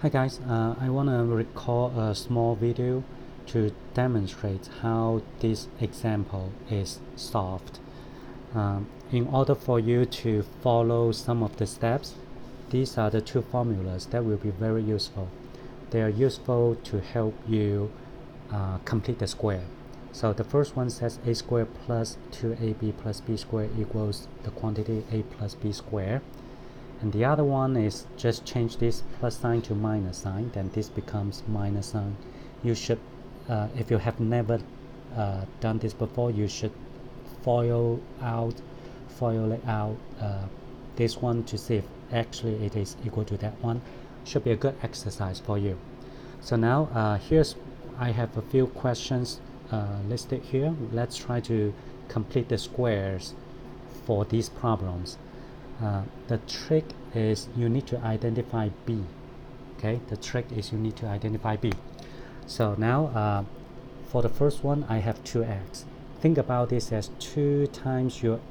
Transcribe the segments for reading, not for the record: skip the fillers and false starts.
Hi guys, I want to record a small video to demonstrate how this example is solved. In order for you to follow some of the steps, these are the two formulas that will be very useful. They are useful to help you complete the square. So the first one says a squared plus 2ab plus b squared equals the quantity a plus b squared. And the other one is just change this plus sign to minus sign, then this becomes minus sign. You should, if you have never done this before, you should FOIL it out this one to see if actually it is equal to that one. Should be a good exercise for you. So now I have a few questions listed here. Let's try to complete the squares for these problems. The trick is you need to identify b. Okay, the trick is you need to identify b. So now for the first one, I have 2x. Think about this as 2 times your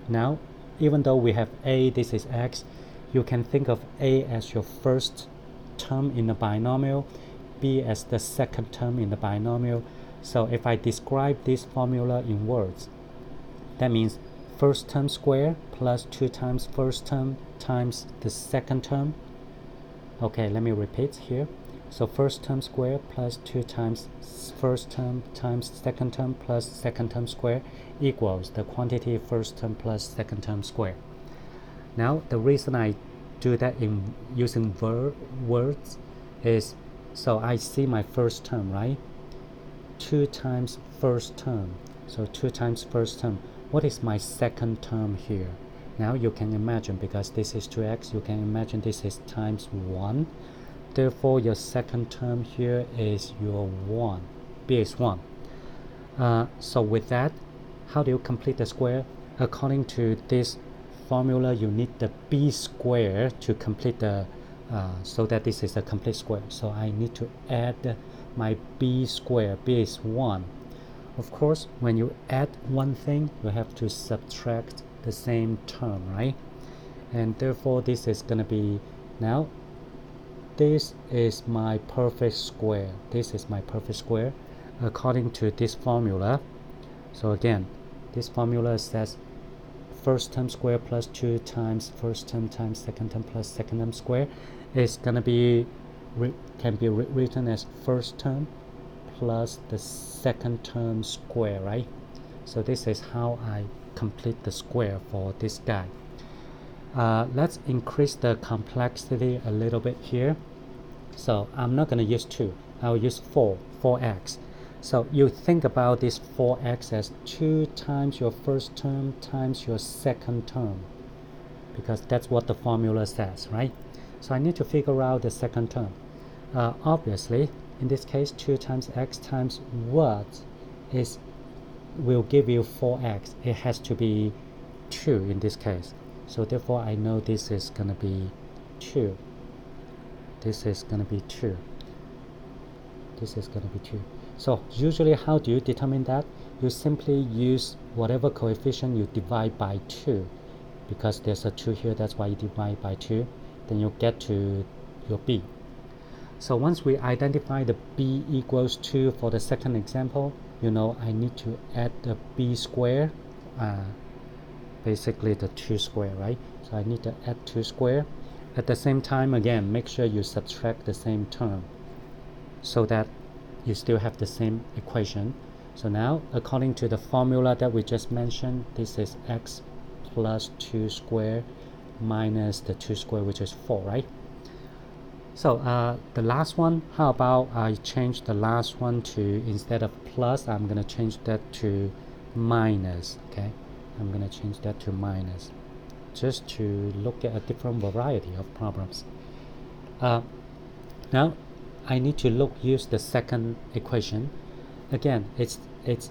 now even though we have a, this is x, you can think of a as your first term in the binomial, b as the second term in the binomial. So if I describe this formula in words, that means first term square plus 2 times first term times the second term. Okay, let me repeat here. So first term square plus 2 times first term times second term plus second term square equals the quantity first term plus second term square. Now the reason I do that in using words is so I see my first term, right? 2 times first term. So 2 times first term. What is my second term here? Now you can imagine, because this is 2x, you can imagine this is times 1. Therefore, your second term here is your 1. b is 1. So with that, how do you complete the square? According to this formula, you need the b square to complete the, so that this is a complete square. So I need to add my b square. b is 1. Of course, when you add one thing, you have to subtract the same term, right? And therefore, this is going to be, now, this is my perfect square. This is my perfect square according to this formula. So again, this formula says first term square plus 2 times first term times second term plus second term square is going to be, can be written as first term plus the second term square, right? So this is how I complete the square for this guy. Let's increase the complexity a little bit here. So I'm not going to use 2. I'll use 4x. So you think about this 4x as 2 times your first term times your second term, because that's what the formula says, right? So I need to figure out the second term. Obviously, in this case, 2 times x times what is will give you 4x. It has to be 2 in this case. So therefore, I know this is going to be 2. This is going to be 2. This is going to be 2. So usually, how do you determine that? You simply use whatever coefficient you divide by 2. Because there's a 2 here, that's why you divide by 2. Then you get to your b. So once we identify the b equals 2 for the second example, you know I need to add the b square, basically the 2 square, right? So I need to add 2 square. At the same time, again, make sure you subtract the same term so that you still have the same equation. So now, according to the formula that we just mentioned, this is x plus 2 square minus the 2 square, which is 4, right? So the last one, how about I change the last one to, instead of plus, I'm going to change that to minus, okay? I'm going to change that to minus, just to look at a different variety of problems. Now, I need to use the second equation. Again, it's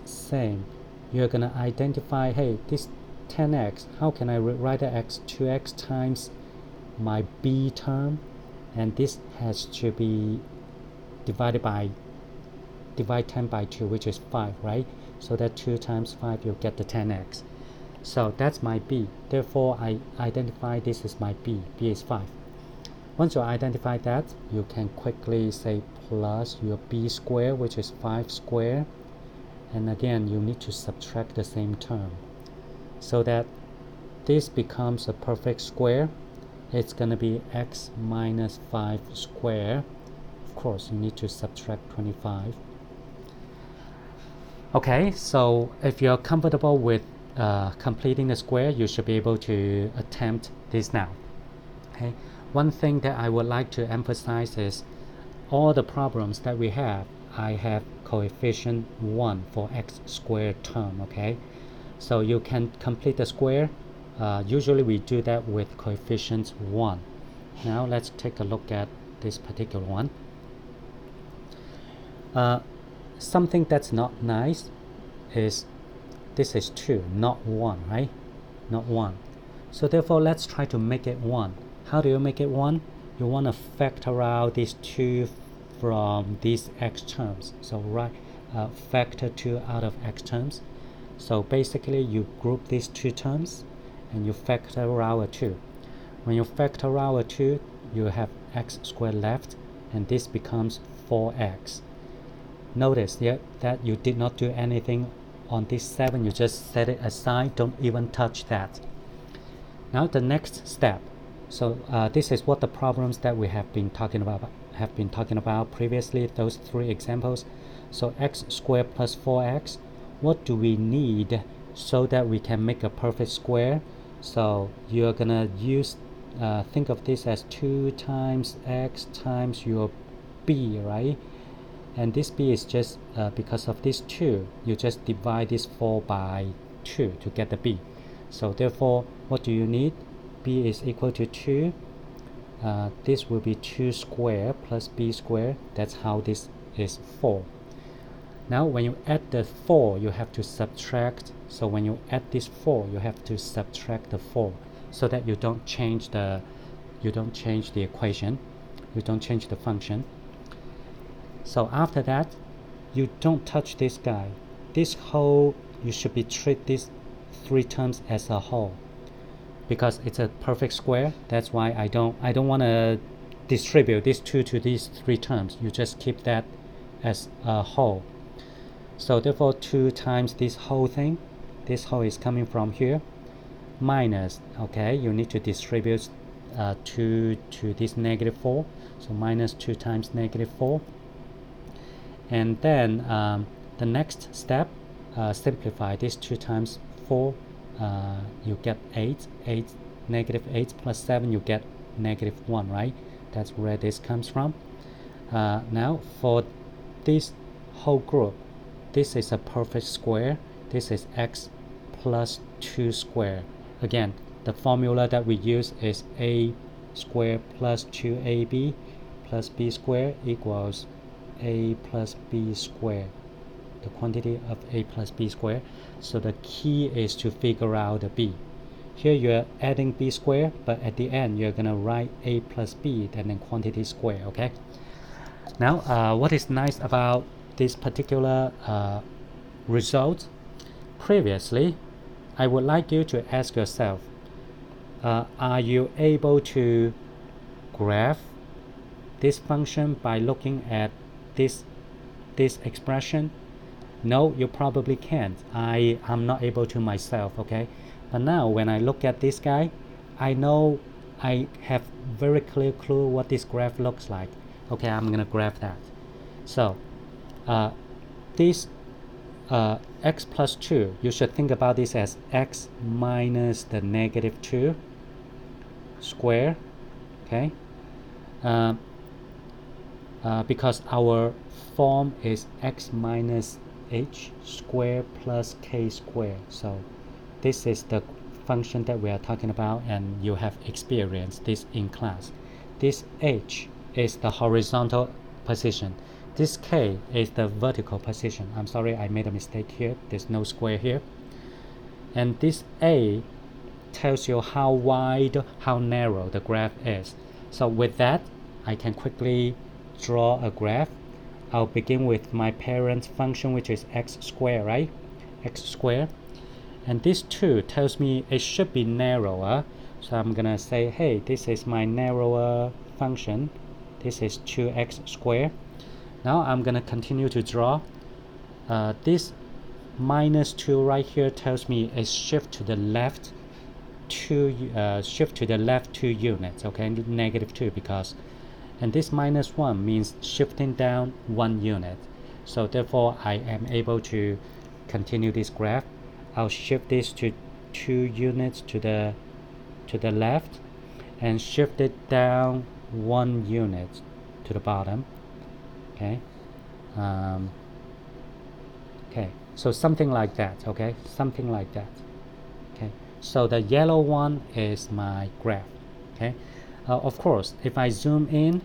same. You're going to identify, hey, this 10x, how can I write it as 2x times my b term? And this has to be divide 10 by 2, which is 5, right? So that 2 times 5, you'll get the 10x. So that's my b. Therefore, I identify this is my b. b is 5. Once you identify that, you can quickly say plus your b squared, which is 5 squared, and again you need to subtract the same term so that this becomes a perfect square. It's going to be x minus 5 squared. Of course, you need to subtract 25. Okay, so if you're comfortable with completing the square, you should be able to attempt this now. Okay, one thing that I would like to emphasize is all the problems that we have, I have coefficient 1 for x squared term. Okay, so you can complete the square. Usually we do that with coefficient 1. Now let's take a look at this particular one. Something that's not nice is this is 2, not 1, right? Not 1. So therefore, let's try to make it 1. How do you make it 1? You want to factor out these 2 from these x terms. So factor 2 out of x terms. So basically, you group these 2 terms and you factor out a 2. When you factor out a 2, you have x squared left, and this becomes 4x. Notice here that you did not do anything on this 7, you just set it aside, don't even touch that. Now the next step. So this is what the problems that we have been talking about previously, those 3 examples. So x squared plus 4x, what do we need so that we can make a perfect square? So you're gonna use think of this as 2 times x times your b, right? And this b is just because of this 2, you just divide this 4 by 2 to get the b. So therefore, what do you need? B is equal to 2. This will be 2 squared plus b squared. That's how this is 4. Now when you add the 4, you have to subtract. So when you add this 4, you have to subtract the 4 so that you don't change the equation, you don't change the function. So after that, you don't touch this guy. This whole, you should be treat these 3 terms as a whole because it's a perfect square. That's why I don't want to distribute these 2 to these 3 terms. You just keep that as a whole. So therefore 2 times this whole thing, this whole is coming from here, minus, okay, you need to distribute 2 to this -4. So minus 2 times -4. And then the next step, simplify this 2 times 4, you get 8, -8 plus 7, you get -1, right? That's where this comes from. Now for this whole group, this is a perfect square. This is x plus 2 squared. Again, the formula that we use is a squared plus 2ab plus b squared equals a plus b squared, the quantity of a plus b squared. So the key is to figure out the b. Here you're adding b squared, but at the end you're gonna write a plus b and then quantity square. Okay. Now what is nice about this particular result? Previously, I would like you to ask yourself, are you able to graph this function by looking at this expression? No, you probably can't. I'm not able to myself, okay? But now when I look at this guy, I know I have very clear clue what this graph looks like. Okay, I'm gonna graph that. So this x plus 2, you should think about this as x minus the -2 square, okay? Because our form is x minus h squared plus k squared. So this is the function that we are talking about, and you have experienced this in class. This h is the horizontal position. This k is the vertical position. I'm sorry, I made a mistake here. There's no square here. And this a tells you how wide, how narrow the graph is. So with that, I can quickly draw a graph. I'll begin with my parent function, which is x squared, right? X squared. And this 2 tells me it should be narrower. So I'm gonna say, hey, this is my narrower function. This is 2x squared. Now I'm gonna continue to draw. This minus 2 right here tells me a shift to the left 2 units, okay, negative 2, because, and this minus 1 means shifting down 1 unit. So therefore I am able to continue this graph. I'll shift this to 2 units to the left and shift it down 1 unit to the bottom. Okay. Okay, so something like that. Okay, something like that. Okay, so the yellow one is my graph. Okay, of course, if I zoom in,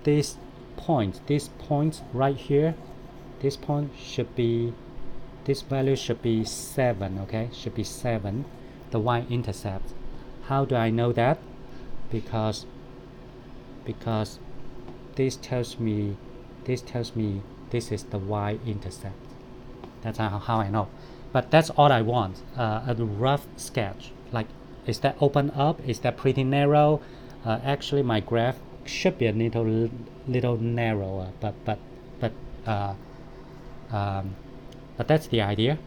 this point right here, this point should be, this value should be 7. Okay, should be 7, the y-intercept. How do I know that? Because this tells me this is the y-intercept. That's how I know. But that's all I want. A rough sketch. Like, is that open up? Is that pretty narrow? Actually, my graph should be a little narrower. But that's the idea.